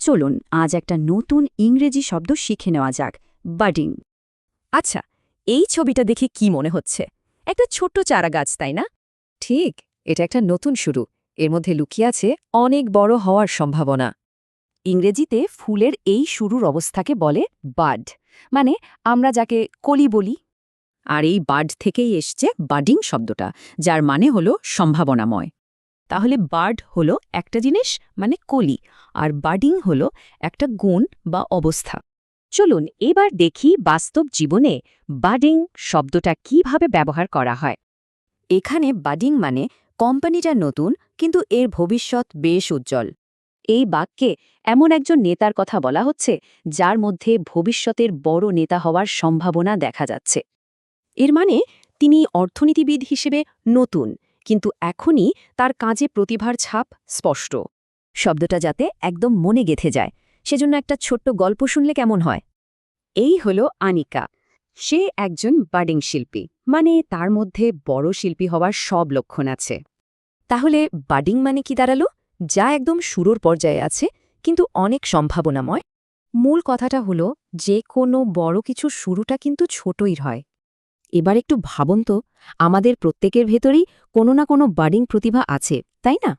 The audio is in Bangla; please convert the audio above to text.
চলুন আজ একটা নতুন ইংরেজি শব্দ শিখে নেওয়া যাক, বাডিং। আচ্ছা, এই ছবিটা দেখে কি মনে হচ্ছে? একটা ছোট্ট চারা গাছ, তাই না? ঠিক, এটা একটা নতুন শুরু। এর মধ্যে লুকিয়ে আছে অনেক বড় হওয়ার সম্ভাবনা। ইংরেজিতে ফুলের এই শুরুর অবস্থাকে বলে বাড, মানে আমরা যাকে কলি বলি। আর এই বাড থেকেই এসছে বাডিং শব্দটা, যার মানে হলো সম্ভাবনাময়। তাহলে বার্ড হলো একটা জিনিস, মানে কলি, আর বাডিং হলো একটা গুণ বা অবস্থা। চলুন এবার দেখি বাস্তব জীবনে বাডিং শব্দটা কিভাবে ব্যবহার করা হয়। এখানে বাডিং মানে কোম্পানিটা নতুন, কিন্তু এর ভবিষ্যৎ বেশ উজ্জ্বল। এই বাক্যে এমন একজন নেতার কথা বলা হচ্ছে যার মধ্যে ভবিষ্যতের বড় নেতা হওয়ার সম্ভাবনা দেখা যাচ্ছে। এর মানে তিনি অর্থনীতিবিদ হিসেবে নতুন, কিন্তু এখনই তার কাজে প্রতিভার ছাপ স্পষ্ট। শব্দটা যাতে একদম মনে গেঁথে যায়, সেজন্য একটা ছোট্ট গল্প শুনলে কেমন হয়? এই হলো আনিকা। সে একজন বাডিং শিল্পী, মানে তার মধ্যে বড় শিল্পী হওয়ার সব লক্ষণ আছে। তাহলে বাডিং মানে কি দাঁড়ালো? যা একদম শুরুর পর্যায়ে আছে, কিন্তু অনেক সম্ভাবনাময়। মূল কথাটা হলো যে কোনো বড় কিছু শুরুটা কিন্তু ছোটই হয়। এবার একটু ভাবুন তো, আমাদের প্রত্যেকের ভেতরেই কোনো না কোনো বাডিং প্রতিভা আছে, তাই না?